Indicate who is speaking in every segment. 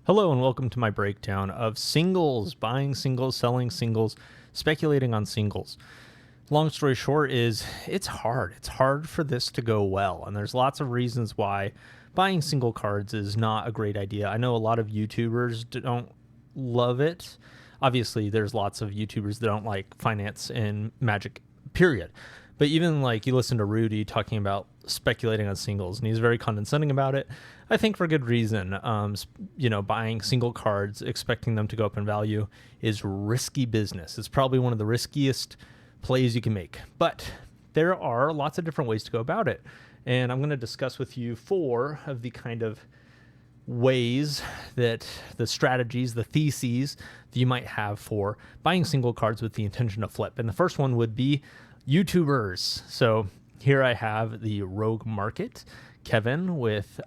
Speaker 1: Hello and welcome to my breakdown of singles, buying singles, selling singles, speculating on singles. Long story short is it's hard. It's hard for this to go well, and there's lots of reasons why buying single cards is not a great idea. I know a lot of YouTubers don't love it. Obviously, there's lots of YouTubers that don't like finance and Magic, period. But even like you listen to Rudy talking about speculating on singles, and he's very condescending about it. I think for good reason. Buying single cards, expecting them to go up in value is risky business. It's probably one of the riskiest plays you can make. But there are lots of different ways to go about it. And I'm going to discuss with you 4 of the kind of ways that the strategies, the theses that you might have for buying single cards with the intention to flip. And the first one would be YouTubers. So here I have the Rogue Market, Kevin, with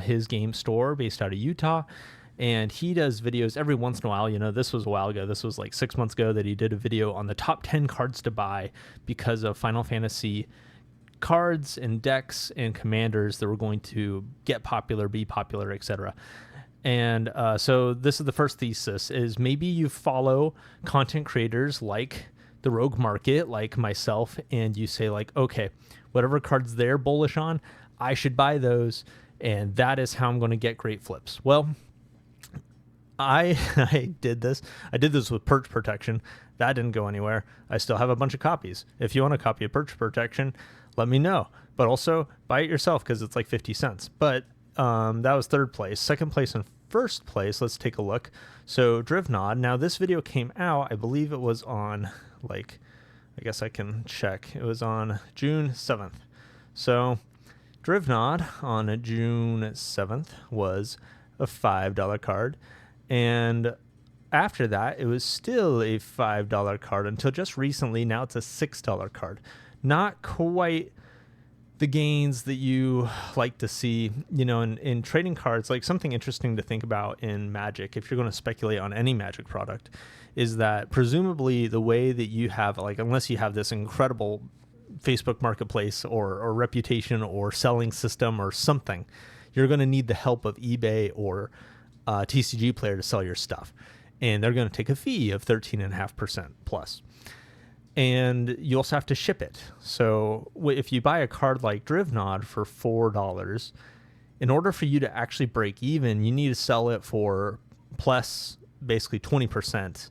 Speaker 1: his game store based out of Utah. And he does videos every once in a while. You know, this was a while ago. This was like 6 months ago that he did a video on the top 10 cards to buy because of Final Fantasy cards and decks and commanders that were going to get popular, be popular, etc. And so this is the first thesis, is maybe you follow content creators like the Rogue Market, like myself, and you say like, okay, whatever cards they're bullish on, I should buy those, and that is how I'm going to get great flips. Well, I did this. I did this with Perch Protection. That didn't go anywhere. I still have a bunch of copies. If you want a copy of Perch Protection, let me know. But also buy it yourself because it's like 50 cents. But that was third place. Second place and first place, let's take a look. So Drivnod. Now this video came out, I believe it was on, I guess I can check. It was on June 7th. So Drivnod on June 7th was a $5 card. And after that, it was still a $5 card until just recently. Now it's a $6 card. Not quite the gains that you like to see, in trading cards. Like, something interesting to think about in Magic, if you're going to speculate on any Magic product, is that presumably the way that you have, unless you have this incredible Facebook marketplace or reputation or selling system or something, you're going to need the help of eBay or TCG Player to sell your stuff. And they're going to take a fee of 13.5% plus. And you also have to ship it. So if you buy a card like Drivnod for $4, in order for you to actually break even, you need to sell it for plus basically 20%,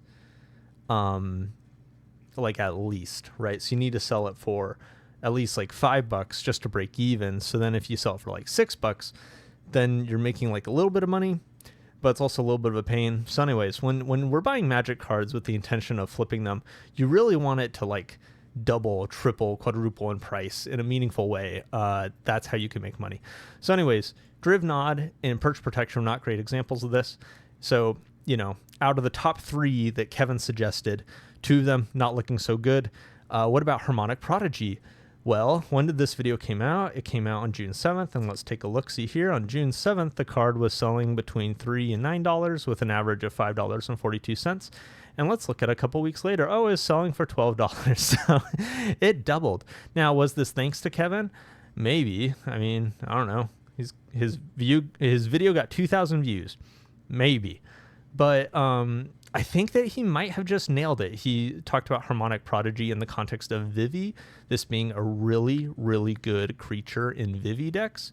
Speaker 1: at least, right? So you need to sell it for at least like $5 just to break even. So then if you sell it for like $6, then you're making like a little bit of money, but it's also a little bit of a pain. So anyways, when we're buying Magic cards with the intention of flipping them, you really want it to like double, triple, quadruple in price in a meaningful way. That's how you can make money. So anyways, Drivnod and Perch Protection are not great examples of this. So, out of the top 3 that Kevin suggested, 2 of them not looking so good. What about Harmonic Prodigy? Well, when did this video came out? It came out on June 7th, and let's take a look-see here. On June 7th, the card was selling between $3 and $9 with an average of $5.42. And let's look at a couple weeks later. Oh, it's selling for $12. So it doubled. Now, was this thanks to Kevin? Maybe. I mean, I don't know. His video got 2,000 views. Maybe. But I think that he might have just nailed it. He talked about Harmonic Prodigy in the context of Vivi, this being a really, really good creature in Vivi decks.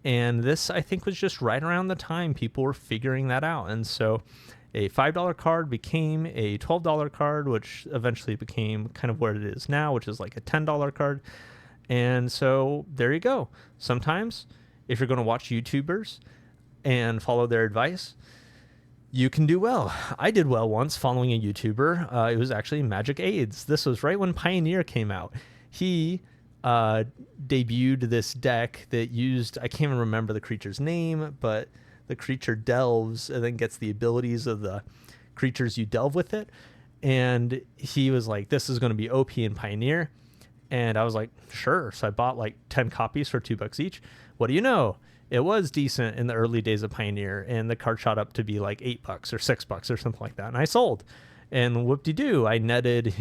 Speaker 1: And this, I think, was just right around the time people were figuring that out. And so a $5 card became a $12 card, which eventually became kind of where it is now, which is like a $10 card. And so there you go. Sometimes if you're going to watch YouTubers and follow their advice, you can do well. I did well once following a YouTuber. It was actually Magic AIDS. This was right when Pioneer came out. He debuted this deck that used, I can't even remember the creature's name, but the creature delves and then gets the abilities of the creatures you delve with it. And he was like, this is going to be OP in Pioneer. And I was like, sure. So I bought like 10 copies for $2 each. What do you know? It was decent in the early days of Pioneer, and the card shot up to be like $8 or $6 or something like that. And I sold, and whoop-de-doo, I netted,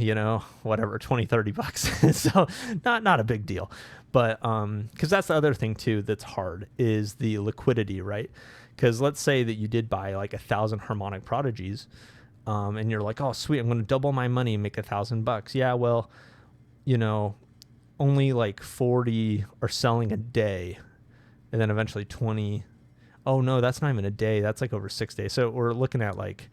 Speaker 1: whatever, 20, $30. So not a big deal. But because that's the other thing too that's hard, is the liquidity, right? Because let's say that you did buy like 1,000 harmonic prodigies, and you're like, oh sweet, I'm going to double my money and make $1,000. Yeah, well, only like 40 are selling a day, and then eventually 20. Oh no, that's not even a day. That's like over 6 days. So we're looking at like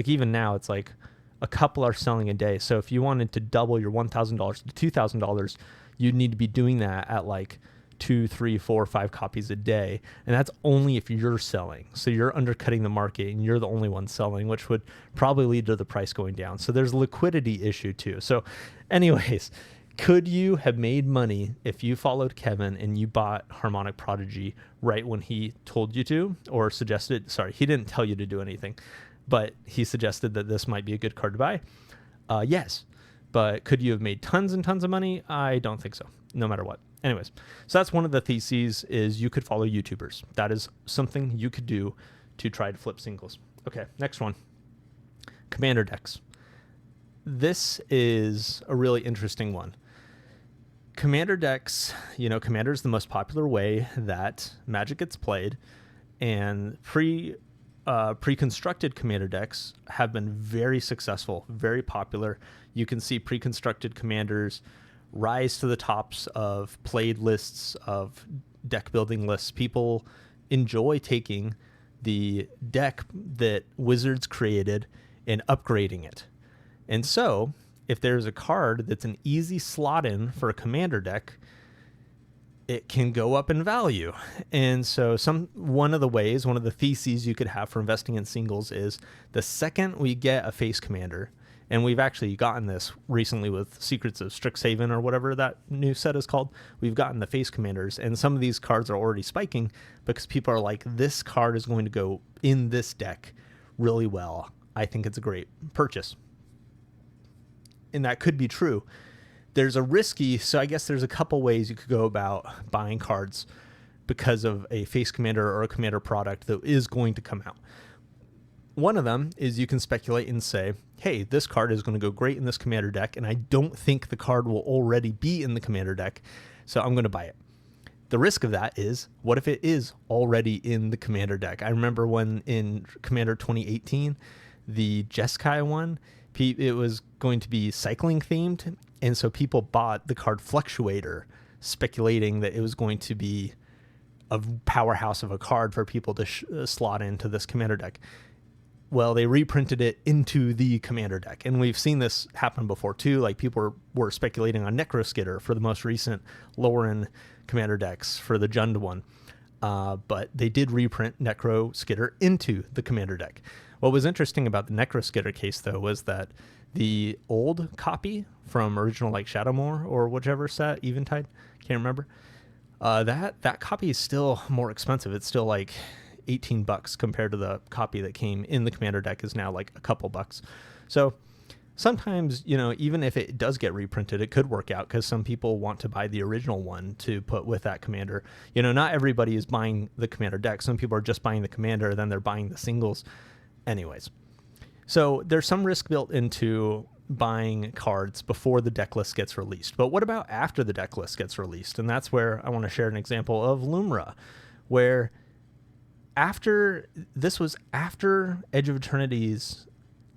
Speaker 1: even now, it's like a couple are selling a day. So if you wanted to double your $1,000 to $2,000, you'd need to be doing that at like 2, 3, 4, 5 copies a day. And that's only if you're selling. So you're undercutting the market and you're the only one selling, which would probably lead to the price going down. So there's a liquidity issue too. So anyways, could you have made money if you followed Kevin and you bought Harmonic Prodigy right when he told you to, or suggested? Sorry, he didn't tell you to do anything, but he suggested that this might be a good card to buy. Yes, but could you have made tons and tons of money? I don't think so, no matter what. Anyways, so that's one of the theses, is you could follow YouTubers. That is something you could do to try to flip singles. Okay, next one. Commander decks. This is a really interesting one. Commander decks, Commander is the most popular way that Magic gets played, and pre-constructed Commander decks have been very successful, very popular. You can see pre-constructed Commanders rise to the tops of played lists, of deck building lists. People enjoy taking the deck that Wizards created and upgrading it. And so if there's a card that's an easy slot in for a Commander deck, it can go up in value. And so one of the theses you could have for investing in singles is the second we get a face commander, and we've actually gotten this recently with Secrets of Strixhaven or whatever that new set is called. We've gotten the face commanders, and some of these cards are already spiking because people are like, this card is going to go in this deck really well. I think it's a great purchase. And that could be true. There's so I guess there's a couple ways you could go about buying cards because of a face commander or a commander product that is going to come out. One of them is you can speculate and say, hey, this card is going to go great in this commander deck, and I don't think the card will already be in the commander deck, so I'm going to buy it. The risk of that is, what if it is already in the commander deck? I remember when in Commander 2018, the Jeskai one, it was going to be cycling themed, and so people bought the card Fluctuator, speculating that it was going to be a powerhouse of a card for people to slot into this commander deck. Well, they reprinted it into the commander deck, and we've seen this happen before too. Like, people were speculating on Necroskitter for the most recent lower-end commander decks for the Jund one, but they did reprint Necroskitter into the commander deck. What was interesting about the Necroskitter case, though, was that the old copy from original, like Shadowmoor or whichever set, Eventide, can't remember, that copy is still more expensive. It's still like $18 compared to the copy that came in the commander deck is now like a couple bucks. So sometimes, even if it does get reprinted, it could work out because some people want to buy the original one to put with that commander. Not everybody is buying the commander deck. Some people are just buying the commander, then they're buying the singles. Anyways, so there's some risk built into buying cards before the deck list gets released. But what about after the deck list gets released? And that's where I want to share an example of Lumra, where after Edge of Eternities,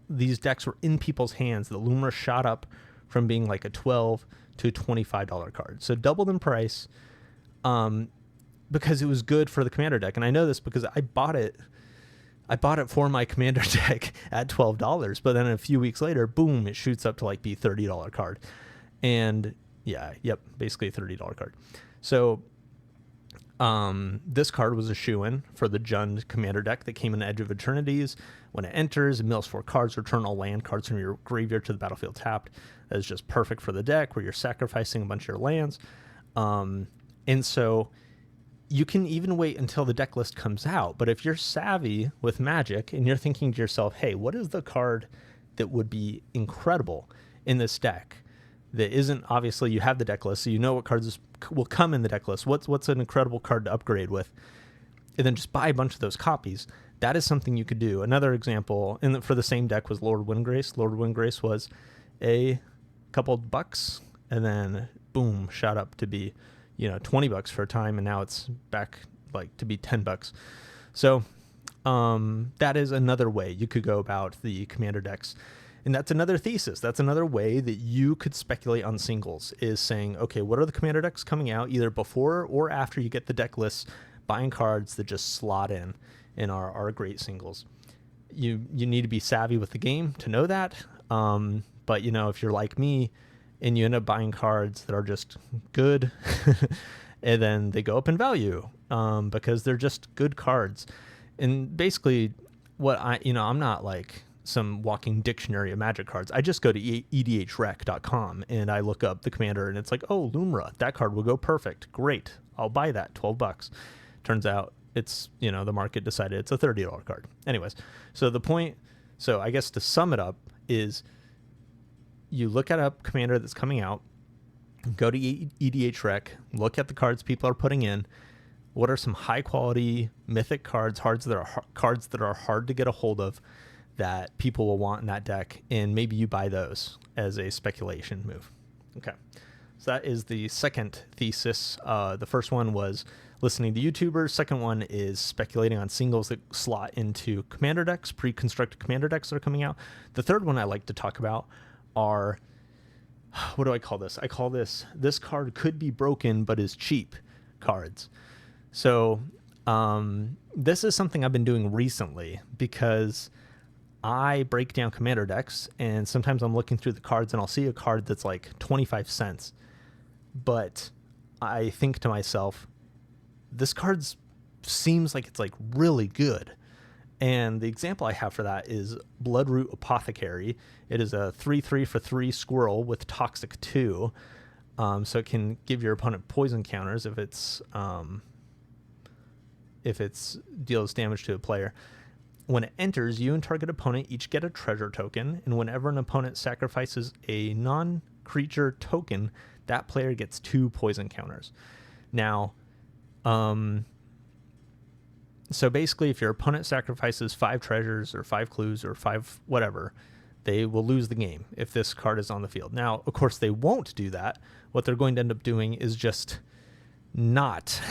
Speaker 1: these decks were in people's hands, the Lumra shot up from being like a $12 to $25 card. So doubled in price, because it was good for the commander deck. And I know this because I bought it for my commander deck at $12, but then a few weeks later, boom, it shoots up to like be $30 card. And basically a $30 card. So this card was a shoo-in for the Jund commander deck that came in Edge of Eternities. When it enters, it mills 4 cards, return all land cards from your graveyard to the battlefield tapped. That is just perfect for the deck where you're sacrificing a bunch of your lands. And so you can even wait until the deck list comes out. But if you're savvy with Magic and you're thinking to yourself, hey, what is the card that would be incredible in this deck that isn't, obviously you have the deck list, so you know what cards will come in the deck list. What's an incredible card to upgrade with? And then just buy a bunch of those copies. That is something you could do. Another example for the same deck was Lord Windgrace. Lord Windgrace was a couple bucks, and then boom, shot up to be $20 for a time, and now it's back like to be $10. So that is another way you could go about the commander decks. And that's another thesis. That's another way that you could speculate on singles, is saying, okay, what are the commander decks coming out either before or after you get the deck lists, buying cards that just slot in and are great singles. You need to be savvy with the game to know that. But, you know, if you're like me and you end up buying cards that are just good and then they go up in value because they're just good cards. And basically I'm not like some walking dictionary of Magic cards. I just go to edhrec.com and I look up the commander and it's like, oh, Lumra, that card will go perfect. Great. I'll buy that, $12. Turns out it's, you know, the market decided it's a $30 card. Anyways, so I guess to sum it up is you look at a commander that's coming out, go to EDHREC, look at the cards people are putting in. What are some high quality mythic cards, cards that are hard to get a hold of that people will want in that deck, and maybe you buy those as a speculation move. Okay, so that is the second thesis. The first one was listening to YouTubers. Second one is speculating on singles that slot into commander decks, pre-constructed commander decks that are coming out. The third one I like to talk about are, what do I call this? I call this card could be broken but is cheap cards. So this is something I've been doing recently because I break down commander decks, and sometimes I'm looking through the cards and I'll see a card that's like 25 cents. But I think to myself, this card seems like it's like really good. And the example I have for that is Bloodroot Apothecary. It is a 3/3 for 3 squirrel with Toxic 2. So it can give your opponent poison counters if it's deals damage to a player. When it enters, you and target opponent each get a treasure token, and whenever an opponent sacrifices a non-creature token, that player gets 2 poison counters. Now, so basically, if your opponent sacrifices 5 treasures or 5 clues or 5 whatever, they will lose the game if this card is on the field. Now, of course, they won't do that. What they're going to end up doing is just not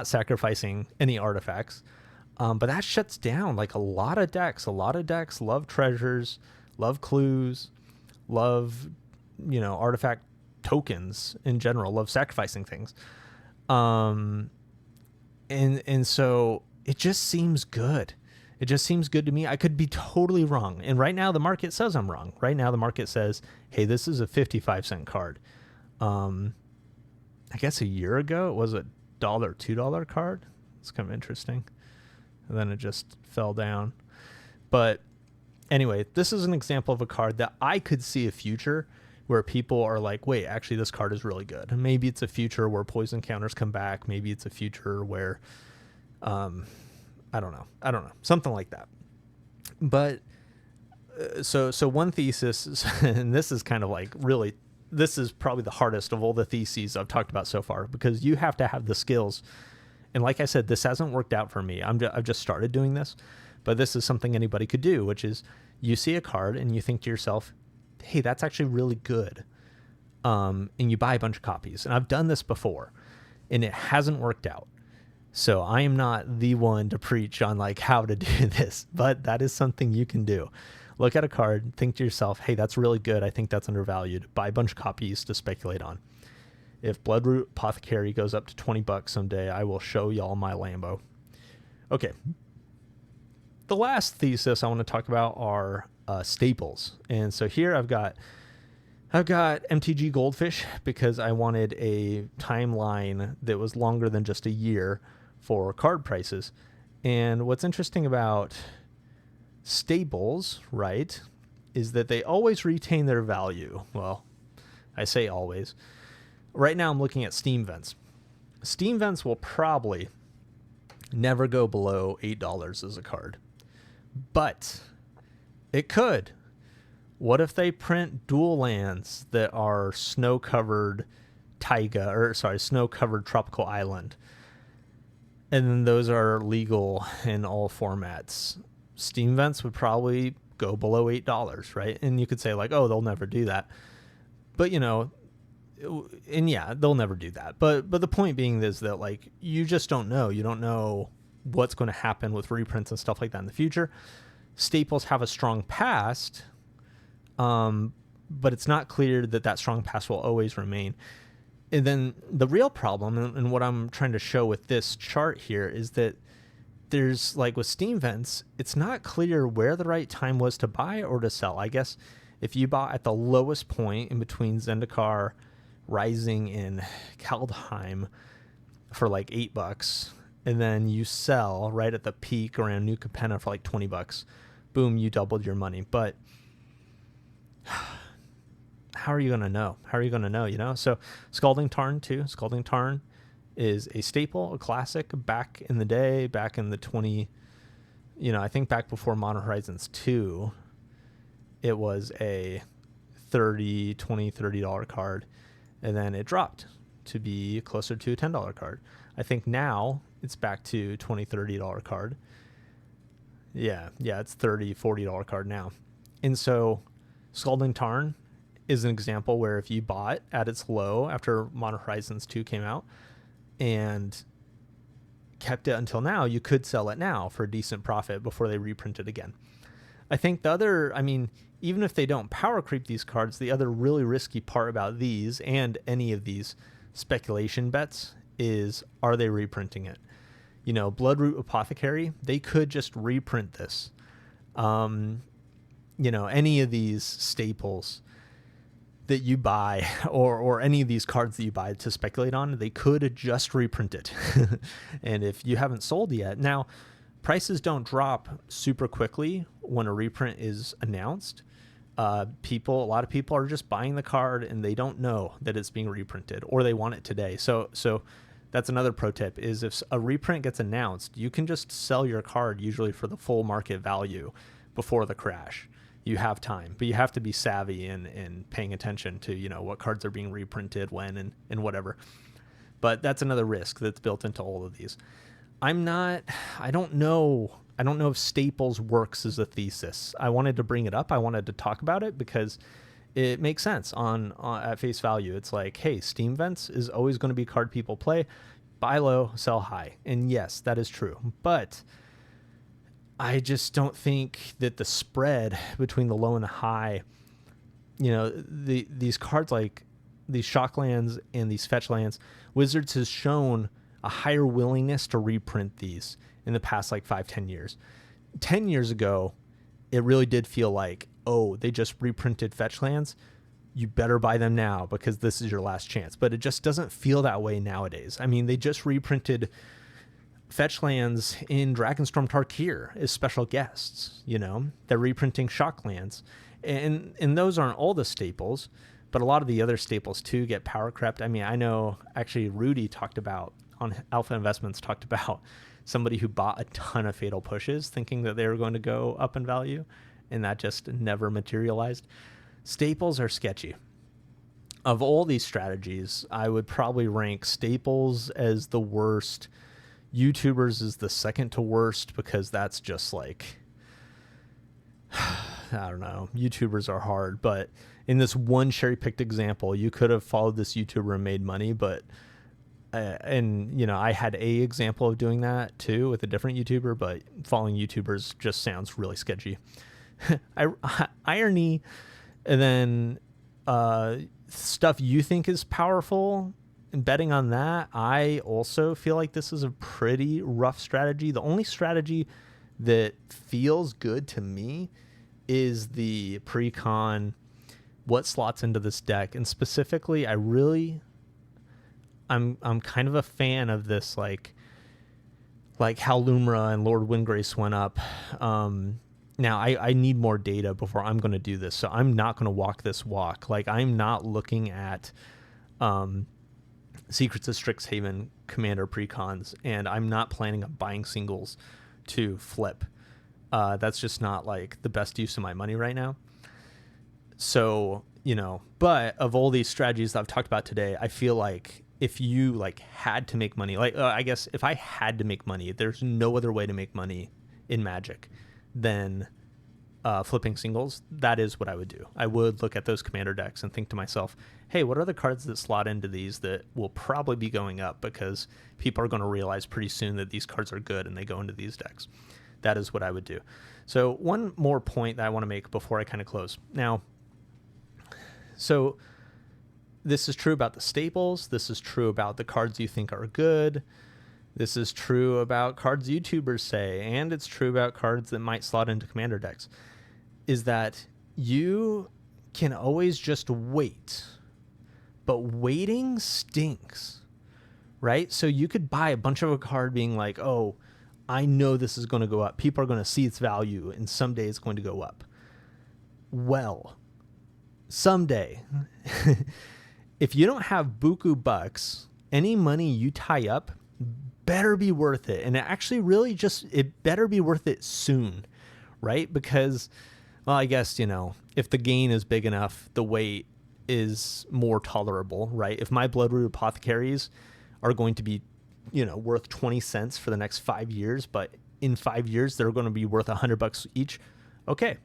Speaker 1: sacrificing any artifacts. But that shuts down like a lot of decks. A lot of decks love treasures, love clues, love, you know, artifact tokens in general, love sacrificing things. And so it just seems good. It just seems good to me. I could be totally wrong. And right now the market says I'm wrong. Right now the market says, hey, this is a 55-cent card. I guess a year ago it was a $2 card. It's kind of interesting. And then it just fell down. But anyway, this is an example of a card that I could see a future where people are like, wait, actually this card is really good. And maybe it's a future where poison counters come back. Maybe it's a future where, I don't know, something like that. But so one thesis, and this is kind of like really, this is probably the hardest of all the theses I've talked about so far, because you have to have the skills. And like I said, this hasn't worked out for me. I've just started doing this, but this is something anybody could do, which is you see a card and you think to yourself, hey, that's actually really good. And you buy a bunch of copies. And I've done this before and it hasn't worked out. So I am not the one to preach on like how to do this, but that is something you can do. Look at a card, think to yourself, hey, that's really good. I think that's undervalued. Buy a bunch of copies to speculate on. If Bloodroot Apothecary goes up to $20 someday, I will show y'all my Lambo. Okay. The last thesis I want to talk about are staples. And so here I've got MTG Goldfish because I wanted a timeline that was longer than just a year for card prices. And what's interesting about staples, right, is that they always retain their value. Well, I say always. Right now I'm looking at Steam Vents. Steam Vents will probably never go below $8 as a card. But it could. What if they print dual lands that are snow-covered snow-covered tropical island? And then those are legal in all formats. Steam Vents would probably go below $8, right? And you could say like, oh, they'll never do that. But, you know, and yeah, they'll never do that. But the point being is that like you just don't know. You don't know what's going to happen with reprints and stuff like that in the future. Staples have a strong past, but it's not clear that that strong past will always remain. And then the real problem, and what I'm trying to show with this chart here, is that there's, like with Steam vents, it's not clear where the right time was to buy or to sell. I guess if you bought at the lowest point in between Zendikar, Rising, and Kaldheim for like $8, and then you sell right at the peak around New Capenna for like $20, boom, you doubled your money. But how are you going to know? How are you going to know, you know? So Scalding Tarn too. Scalding Tarn is a staple, a classic back in the day, back in the I think back before Modern Horizons 2, it was a $30 card. And then it dropped to be closer to a $10 card. I think now it's back to $20 card. Yeah, it's $30-40 card now. And so Scalding Tarn is an example where if you bought at its low after Modern Horizons 2 came out and kept it until now, you could sell it now for a decent profit before they reprint it again. I think even if they don't power creep these cards, the other really risky part about these and any of these speculation bets is, are they reprinting it? Bloodroot Apothecary, they could just reprint this. Any of these staples that you buy or any of these cards that you buy to speculate on, they could just reprint it. And if you haven't sold yet, now prices don't drop super quickly when a reprint is announced. A lot of people are just buying the card and they don't know that it's being reprinted, or they want it today. So that's another pro tip, is if a reprint gets announced, you can just sell your card usually for the full market value before the crash. You have time, but you have to be savvy and paying attention to, what cards are being reprinted when and whatever. But that's another risk that's built into all of these. I don't know if Staples works as a thesis. I wanted to bring it up. I wanted to talk about it because it makes sense on at face value. It's like, hey, Steam Vents is always going to be a card people play. Buy low, sell high. And yes, that is true. But I just don't think that the spread between the low and the high, these cards like these shock lands and these fetch lands, Wizards has shown a higher willingness to reprint these in the past 5-10 years. 10 years ago, it really did feel like, oh, they just reprinted fetch lands. You better buy them now because this is your last chance. But it just doesn't feel that way nowadays. They just reprinted fetch lands in Dragonstorm Tarkir as special guests. They're reprinting shock lands, and those aren't all the staples, but a lot of the other staples too get power crept. I know actually Rudy on Alpha Investments talked about somebody who bought a ton of Fatal Pushes thinking that they were going to go up in value, and that just never materialized. Staples are sketchy. Of all these strategies, I would probably rank Staples as the worst. YouTubers is the second to worst, because that's just I don't know. YouTubers are hard, but in this one cherry-picked example, you could have followed this YouTuber and made money, but I had a example of doing that too with a different YouTuber, but following YouTubers just sounds really sketchy. Irony, and then stuff you think is powerful, and betting on that, I also feel like this is a pretty rough strategy. The only strategy that feels good to me is the pre-con, what slots into this deck, and specifically, I'm kind of a fan of this, like how Lumra and Lord Windgrace went up. Now, I need more data before I'm going to do this, so I'm not going to walk this walk. I'm not looking at Secrets of Strixhaven Commander precons, and I'm not planning on buying singles to flip. That's just not the best use of my money right now. So, but of all these strategies that I've talked about today, I feel like if you had to make money, I guess if I had to make money, there's no other way to make money in Magic than flipping singles, that is what I would do. I would look at those commander decks and think to myself, hey, what are the cards that slot into these that will probably be going up, because people are going to realize pretty soon that these cards are good and they go into these decks. That is what I would do. So one more point that I want to make before I kind of close. Now, so this is true about the staples. This is true about the cards you think are good. This is true about cards YouTubers say, and it's true about cards that might slot into commander decks, is that you can always just wait. But waiting stinks, right? So you could buy a bunch of a card being like, oh, I know this is going to go up. People are going to see its value, and someday it's going to go up. Well, someday, if you don't have buku bucks, any money you tie up better be worth it. And it actually really just, it better be worth it soon, right? Because, well, I guess, if the gain is big enough, the wait is more tolerable, right? If my Bloodroot Apothecaries are going to be, worth 20 cents for the next 5 years, but in 5 years, they're going to be worth $100 each. Okay.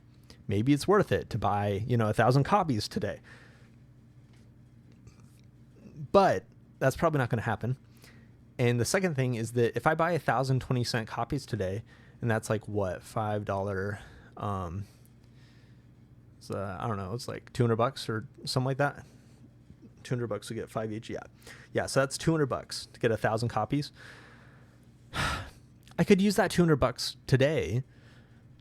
Speaker 1: Maybe it's worth it to buy, 1,000 copies today. But that's probably not going to happen. And the second thing is that if I buy 1,000 20-cent copies today, and that's like what, $5, so I don't know, it's like $200 or something like that. $200 to get 5 each. Yeah. So that's $200 to get 1,000 copies. I could use that $200 today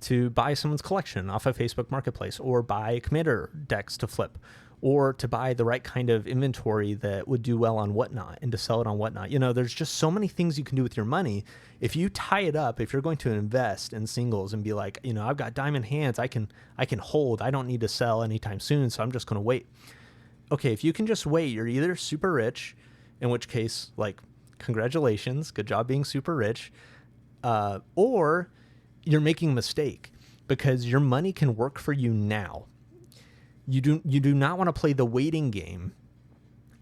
Speaker 1: to buy someone's collection off of Facebook Marketplace, or buy commander decks to flip, or to buy the right kind of inventory that would do well on Whatnot and to sell it on Whatnot. There's just so many things you can do with your money. If you tie it up, if you're going to invest in singles and be like, I've got diamond hands, I can hold, I don't need to sell anytime soon, so I'm just going to wait. Okay, if you can just wait, you're either super rich, in which case, congratulations, good job being super rich, or you're making a mistake, because your money can work for you now. You do not want to play the waiting game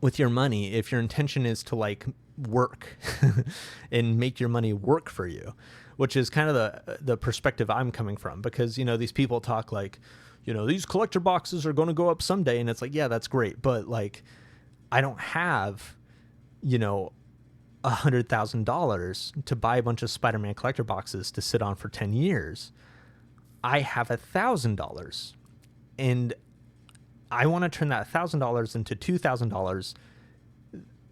Speaker 1: with your money if your intention is to work and make your money work for you, which is kind of the perspective I'm coming from, because these people talk these collector boxes are going to go up someday, and it's like, yeah, that's great, but I don't have $100,000 to buy a bunch of Spider-Man collector boxes to sit on for 10 years. I have $1,000, and I want to turn that $1,000 into $2,000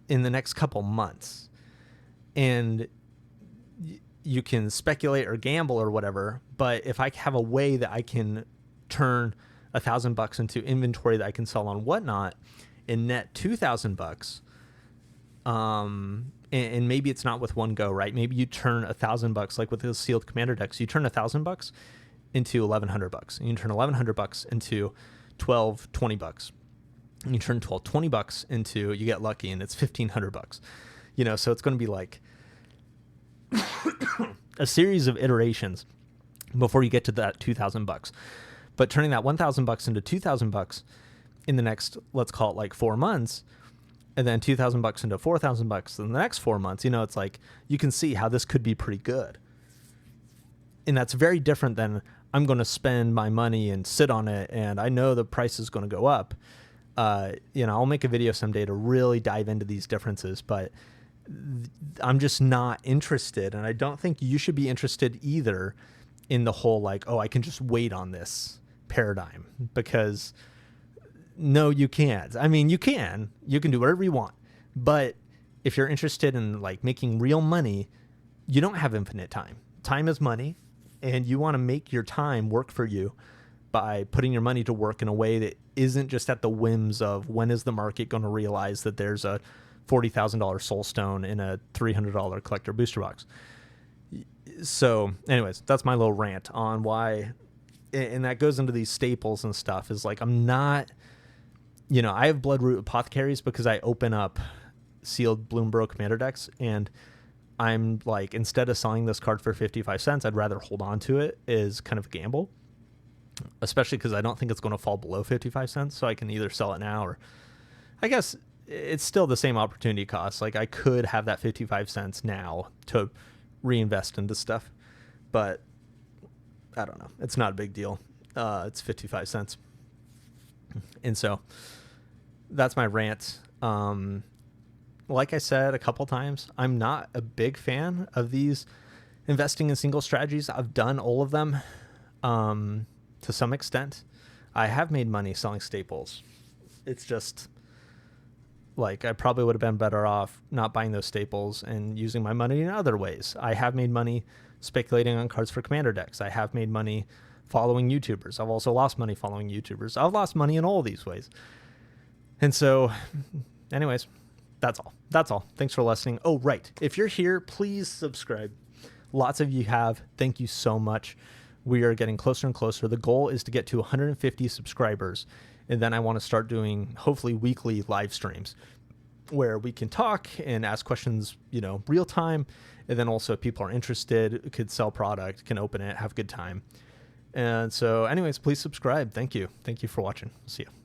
Speaker 1: in the next couple months. And you can speculate or gamble or whatever, but if I have a way that I can turn $1,000 into inventory that I can sell on Whatnot and net $2,000, and maybe it's not with one go, right? Maybe you turn $1,000, like with the sealed commander decks, you turn $1,000 into $1,100, and you turn $1,100 into $1,220, and you turn $1,220 into, you get lucky and it's $1,500. So it's going to be like a series of iterations before you get to that $2,000. But turning that $1,000 into $2,000 in the next, let's call it 4 months, and then $2,000 into $4,000 in the next 4 months, it's like, you can see how this could be pretty good. And that's very different than, I'm going to spend my money and sit on it, and I know the price is going to go up. I'll make a video someday to really dive into these differences, but I'm just not interested, and I don't think you should be interested either in the whole I can just wait on this paradigm, because no, you can't. I mean, you can do whatever you want, but if you're interested in making real money, you don't have infinite time. Time is money, and you want to make your time work for you by putting your money to work in a way that isn't just at the whims of when is the market going to realize that there's a $40,000 Soulstone in a $300 collector booster box. So anyways, that's my little rant on why, and that goes into these staples and stuff, is I'm not, I have Bloodroot Apothecaries because I open up sealed Bloomborough commander decks, and I'm instead of selling this card for 55 cents, I'd rather hold on to it, is kind of a gamble, especially because I don't think it's going to fall below 55 cents. So I can either sell it now, or I guess it's still the same opportunity cost. I could have that 55 cents now to reinvest into stuff, but I don't know. It's not a big deal. It's 55 cents. And so that's my rant. Like I said a couple times, I'm not a big fan of these investing in single strategies. I've done all of them to some extent. I have made money selling staples. It's just like I probably would have been better off not buying those staples and using my money in other ways. I have made money speculating on cards for commander decks. I have made money following YouTubers. I've also lost money following YouTubers. I've lost money in all these ways. And so, anyways, that's all. That's all. Thanks for listening. Oh, right. If you're here, please subscribe. Lots of you have. Thank you so much. We are getting closer and closer. The goal is to get to 150 subscribers. And then I want to start doing, hopefully, weekly live streams where we can talk and ask questions, real time. And then also if people are interested, could sell product, can open it, have a good time. And so anyways, please subscribe. Thank you. Thank you for watching. See you.